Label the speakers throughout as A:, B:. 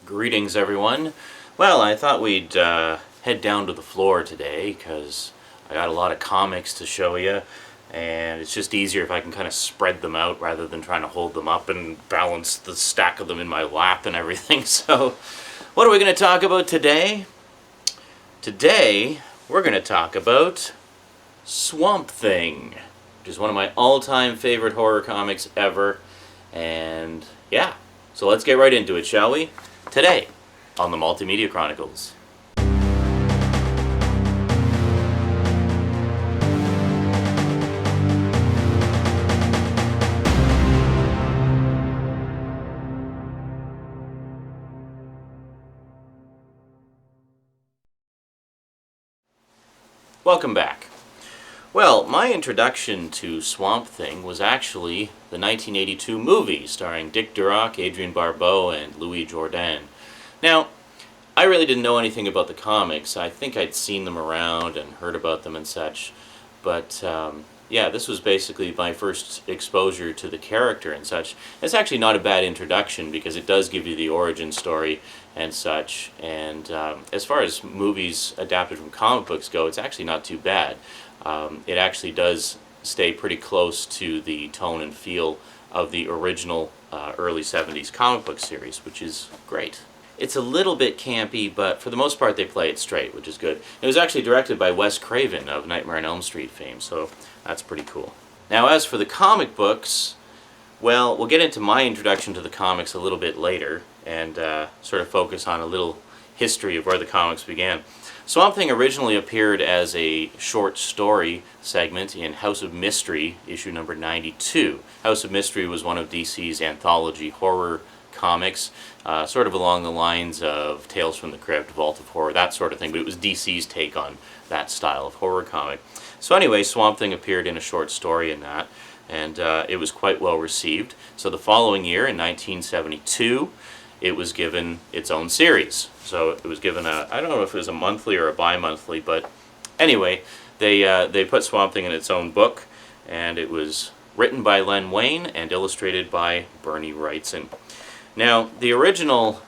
A: Greetings, everyone. Well, I thought we'd head down to the floor today because I got a lot of comics to show you, and it's just easier if I can kind of spread them out rather than trying to hold them up and balance the stack of them in my lap and everything. So, what are we going to talk about today? Today, we're going to talk about Swamp Thing, which is one of my all-time favorite horror comics ever. And yeah, so let's get right into it, shall we? Today on the Multimedia Chronicles. Welcome back. Well, my introduction to Swamp Thing was actually the 1982 movie starring Dick Durock, Adrienne Barbeau, and Louis Jourdan. Now, I really didn't know anything about the comics. I think I'd seen them around and heard about them and such. But, yeah, this was basically my first exposure to the character and such. It's actually not a bad introduction because it does give you the origin story and such. And as far as movies adapted from comic books go, it's actually not too bad. It actually does stay pretty close to the tone and feel of the original early 70s comic book series, which is great. It's a little bit campy, but for the most part they play it straight, which is good. It was actually directed by Wes Craven of Nightmare on Elm Street fame, so that's pretty cool. Now, as for the comic books, well, we'll get into my introduction to the comics a little bit later and sort of focus on a little history of where the comics began. Swamp Thing originally appeared as a short story segment in House of Mystery, issue number 92. House of Mystery was one of DC's anthology horror comics, sort of along the lines of Tales from the Crypt, Vault of Horror, that sort of thing, but it was DC's take on that style of horror comic. So anyway, Swamp Thing appeared in a short story in that, and it was quite well received. So the following year, in 1972, it was given its own series. So it was given I don't know if it was a monthly or a bi-monthly, but anyway, they put Swamp Thing in its own book, and it was written by Len Wein and illustrated by Bernie Wrightson. Now, the original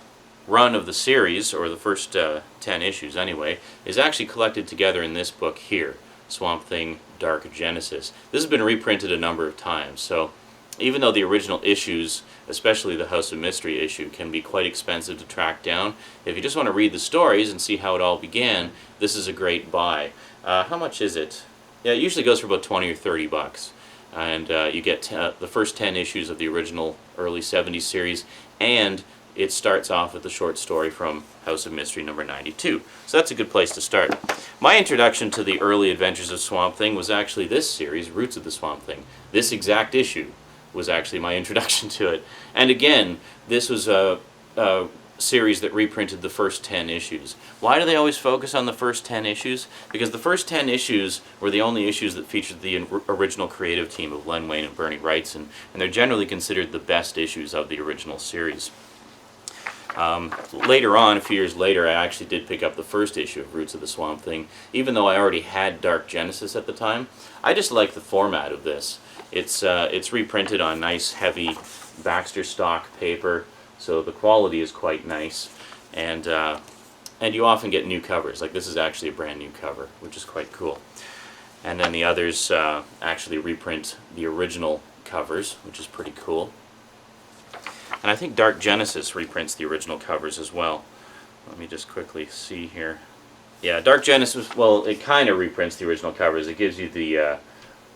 A: run of the series, or the first 10 issues anyway, is actually collected together in this book here, Swamp Thing Dark Genesis. This has been reprinted a number of times, so even though the original issues, especially the House of Mystery issue, can be quite expensive to track down, if you just want to read the stories and see how it all began, this is a great buy. How much is it? Yeah, it usually goes for about 20 or 30 bucks. And you get the first 10 issues of the original early 70s series, and it starts off with the short story from House of Mystery number 92. So that's a good place to start. My introduction to the early adventures of Swamp Thing was actually this series, Roots of the Swamp Thing. This exact issue was actually my introduction to it. And again, this was a series that reprinted the first 10 issues. Why do they always focus on the first 10 issues? Because the first 10 issues were the only issues that featured the original creative team of Len Wein and Bernie Wrightson, and they're generally considered the best issues of the original series. Later on, a few years later, I actually did pick up the first issue of Roots of the Swamp Thing, even though I already had Dark Genesis at the time. I just like the format of this. It's reprinted on nice, heavy Baxter stock paper, so the quality is quite nice, and you often get new covers. Like this is actually a brand new cover, which is quite cool. And then the others actually reprint the original covers, which is pretty cool. And I think Dark Genesis reprints the original covers as well. Let me just quickly see here. Yeah, Dark Genesis, well, it kind of reprints the original covers. It gives you the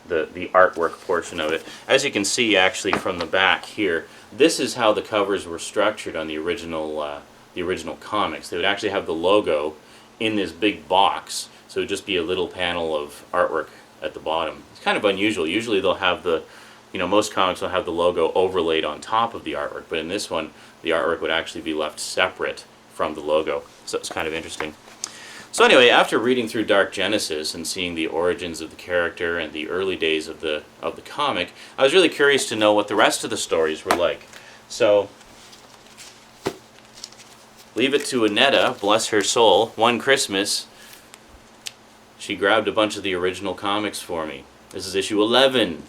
A: artwork portion of it. As you can see actually from the back here, this is how the covers were structured on the original comics. They would actually have the logo in this big box, so it would just be a little panel of artwork at the bottom. It's kind of unusual. Usually they'll have most comics will have the logo overlaid on top of the artwork, but in this one, the artwork would actually be left separate from the logo. So it's kind of interesting. So anyway, after reading through Dark Genesis and seeing the origins of the character and the early days of the comic, I was really curious to know what the rest of the stories were like. So, leave it to Annetta, bless her soul, one Christmas, she grabbed a bunch of the original comics for me. This is issue 11.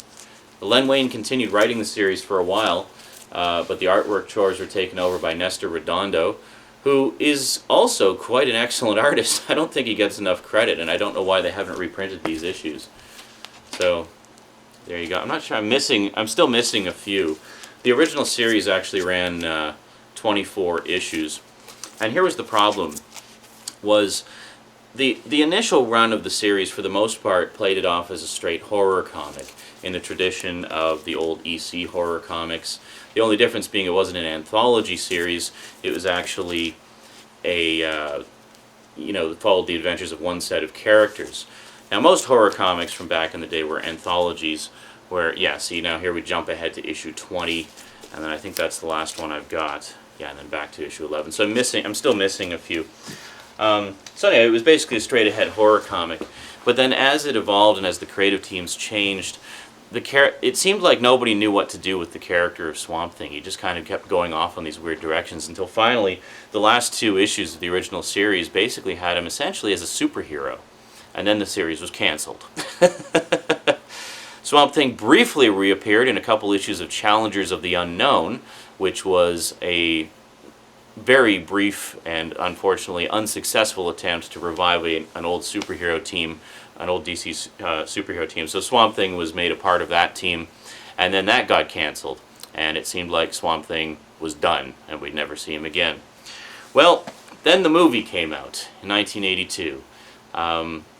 A: Len Wein continued writing the series for a while, but the artwork chores were taken over by Nestor Redondo, who is also quite an excellent artist. I don't think he gets enough credit, and I don't know why they haven't reprinted these issues. So there you go. I'm not sure. I'm still missing a few. The original series actually ran 24 issues, and here was the problem: was the initial run of the series, for the most part, played it off as a straight horror comic in the tradition of the old EC horror comics. The only difference being it wasn't an anthology series; it was actually a followed the adventures of one set of characters. Now, most horror comics from back in the day were anthologies, where, yeah, see, now here we jump ahead to issue 20, and then I think that's the last one I've got. Yeah, and then back to issue 11. So I'm still missing a few. So anyway, it was basically a straight-ahead horror comic. But then as it evolved and as the creative teams changed, it seemed like nobody knew what to do with the character of Swamp Thing. He just kind of kept going off on these weird directions until finally the last 2 issues of the original series basically had him essentially as a superhero. And then the series was canceled. Swamp Thing briefly reappeared in a couple issues of Challengers of the Unknown, which was a very brief and unfortunately unsuccessful attempt to revive an old superhero team, an old DC superhero team. So Swamp Thing was made a part of that team, and then that got canceled, and it seemed like Swamp Thing was done, and we'd never see him again. Well, then the movie came out in 1982.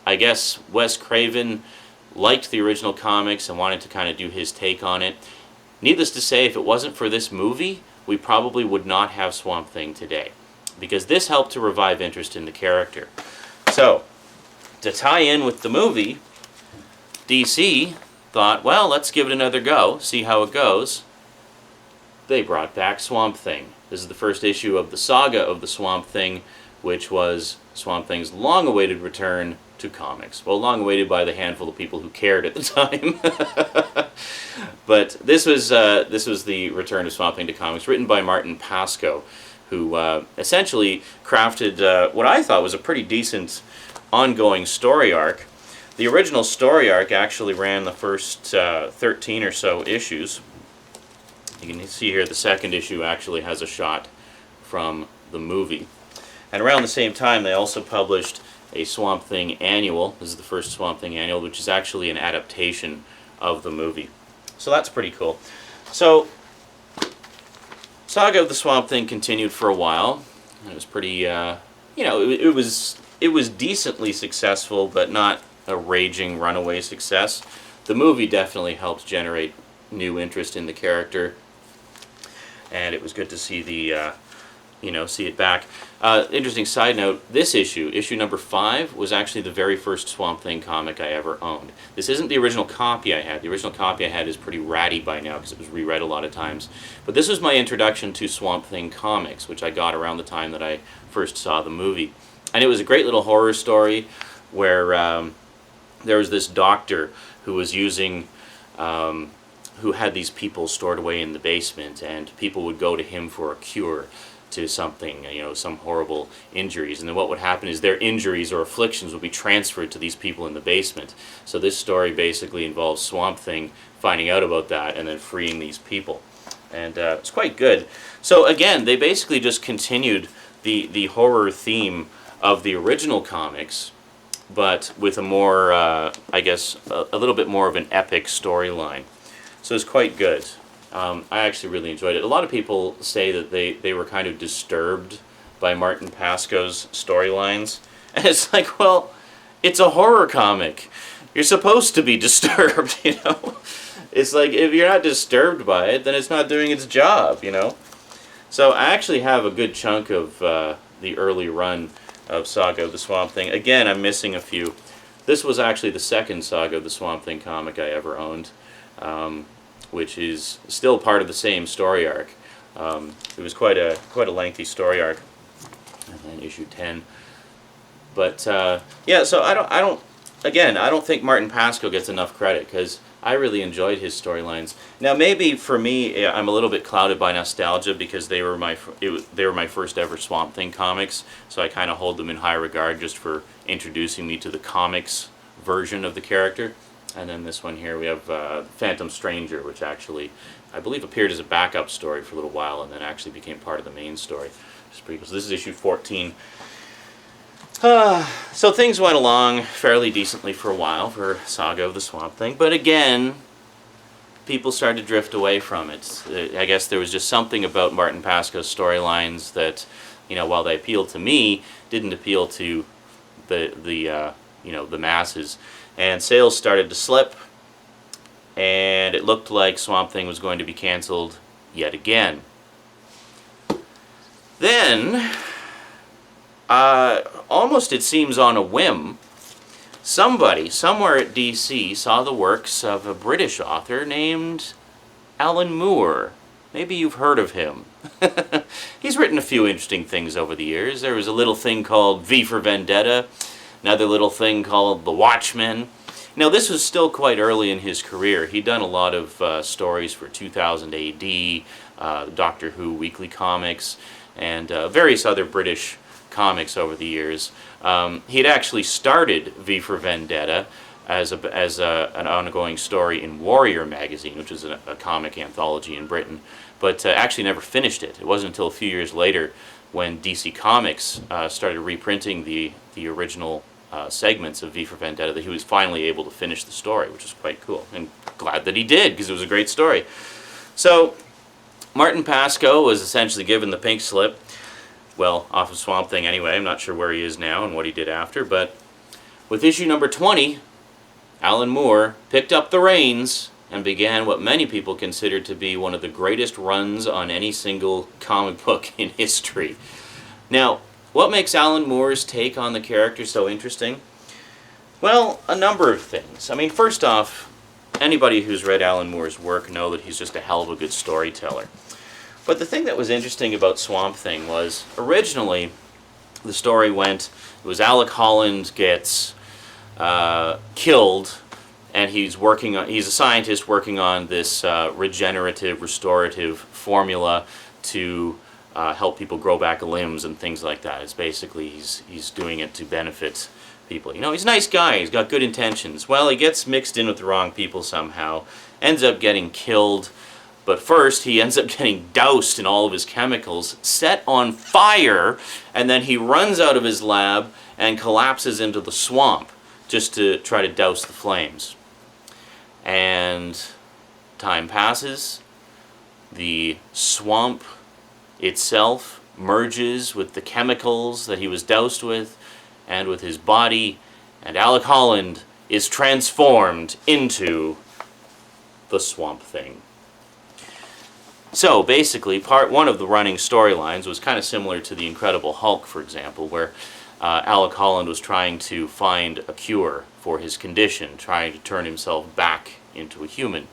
A: I guess Wes Craven liked the original comics and wanted to kind of do his take on it. Needless to say, if it wasn't for this movie, we probably would not have Swamp Thing today, because this helped to revive interest in the character. So, to tie in with the movie, DC thought, well, let's give it another go, see how it goes. They brought back Swamp Thing. This is the first issue of the Saga of the Swamp Thing, which was Swamp Thing's long-awaited return to comics. Well, long-awaited by the handful of people who cared at the time. But this was the return of Swamp Thing to comics, written by Martin Pasco, who essentially crafted what I thought was a pretty decent ongoing story arc. The original story arc actually ran the first 13 or so issues. You can see here the second issue actually has a shot from the movie. And around the same time, they also published a Swamp Thing annual. This is the first Swamp Thing annual, which is actually an adaptation of the movie. So that's pretty cool. So, Saga of the Swamp Thing continued for a while. It was pretty, it was decently successful, but not a raging runaway success. The movie definitely helped generate new interest in the character, and it was good to see see it back. Interesting side note, this issue number 5, was actually the very first Swamp Thing comic I ever owned. This isn't the original copy I had. The original copy I had is pretty ratty by now because it was reread a lot of times. But this was my introduction to Swamp Thing comics, which I got around the time that I first saw the movie. And it was a great little horror story where there was this doctor who was who had these people stored away in the basement, and people would go to him for a cure to something, some horrible injuries. And then what would happen is their injuries or afflictions would be transferred to these people in the basement. So this story basically involves Swamp Thing finding out about that and then freeing these people. And it's quite good. So again, they basically just continued the horror theme of the original comics, but with a more, I guess, a little bit more of an epic storyline. So it's quite good. I actually really enjoyed it. A lot of people say that they were kind of disturbed by Martin Pasco's storylines. And it's like, well, it's a horror comic. You're supposed to be disturbed, It's like, if you're not disturbed by it, then it's not doing its job, So I actually have a good chunk of the early run of Saga of the Swamp Thing. Again, I'm missing a few. This was actually the second Saga of the Swamp Thing comic I ever owned, which is still part of the same story arc. It was quite a lengthy story arc, and then issue 10. But yeah, so I don't think Martin Pasco gets enough credit, because I really enjoyed his storylines. Now, maybe for me, I'm a little bit clouded by nostalgia because they were my first ever Swamp Thing comics, so I kind of hold them in high regard just for introducing me to the comics version of the character. And then this one here, we have Phantom Stranger, which actually, I believe, appeared as a backup story for a little while and then actually became part of the main story. It's pretty cool. So this is issue 14. So things went along fairly decently for a while for Saga of the Swamp Thing, but again, people started to drift away from it. I guess there was just something about Martin Pasco's storylines that, while they appealed to me, didn't appeal to the masses. And sales started to slip, and it looked like Swamp Thing was going to be canceled yet again. Then, almost it seems on a whim, somebody somewhere at DC saw the works of a British author named Alan Moore. Maybe you've heard of him. He's written a few interesting things over the years. There was a little thing called V for Vendetta, another little thing called The Watchmen. Now, this was still quite early in his career. He'd done a lot of stories for 2000 AD, Doctor Who Weekly Comics, and various other British comics over the years. He had actually started V for Vendetta as an ongoing story in Warrior magazine, which was a comic anthology in Britain, but actually never finished it. It wasn't until a few years later when DC Comics started reprinting the original segments of V for Vendetta that he was finally able to finish the story, which is quite cool. And glad that he did, because it was a great story. So, Martin Pasco was essentially given the pink slip. Well, off of Swamp Thing anyway. I'm not sure where he is now and what he did after, but with issue number 20, Alan Moore picked up the reins and began what many people consider to be one of the greatest runs on any single comic book in history. Now, what makes Alan Moore's take on the character so interesting? Well, a number of things. I mean, first off, anybody who's read Alan Moore's work know that he's just a hell of a good storyteller. But the thing that was interesting about Swamp Thing was, originally, the story went, it was Alec Holland gets killed, and he's a scientist working on this regenerative, restorative formula to help people grow back limbs and things like that. It's basically, he's doing it to benefit people. He's a nice guy, he's got good intentions. Well, he gets mixed in with the wrong people somehow, ends up getting killed. But first, he ends up getting doused in all of his chemicals, set on fire, and then he runs out of his lab and collapses into the swamp just to try to douse the flames. And time passes. The swamp itself merges with the chemicals that he was doused with and with his body, and Alec Holland is transformed into the Swamp Thing. So basically, part one of the running storylines was kind of similar to the Incredible Hulk, for example, where Alec Holland was trying to find a cure for his condition, trying to turn himself back into a human.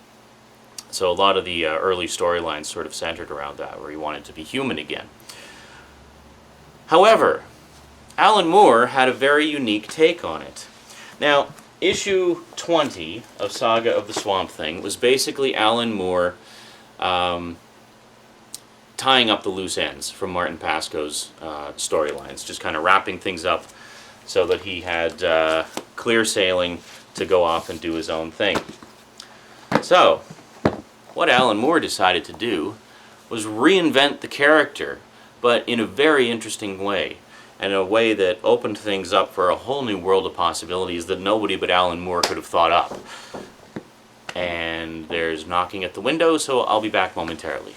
A: So a lot of the early storylines sort of centered around that, where he wanted to be human again. However, Alan Moore had a very unique take on it. Now, issue 20 of Saga of the Swamp Thing was basically Alan Moore tying up the loose ends from Martin Pasco's storylines, just kind of wrapping things up so that he had clear sailing to go off and do his own thing. So, what Alan Moore decided to do was reinvent the character, but in a very interesting way, and a way that opened things up for a whole new world of possibilities that nobody but Alan Moore could have thought up. And there's knocking at the window, so I'll be back momentarily.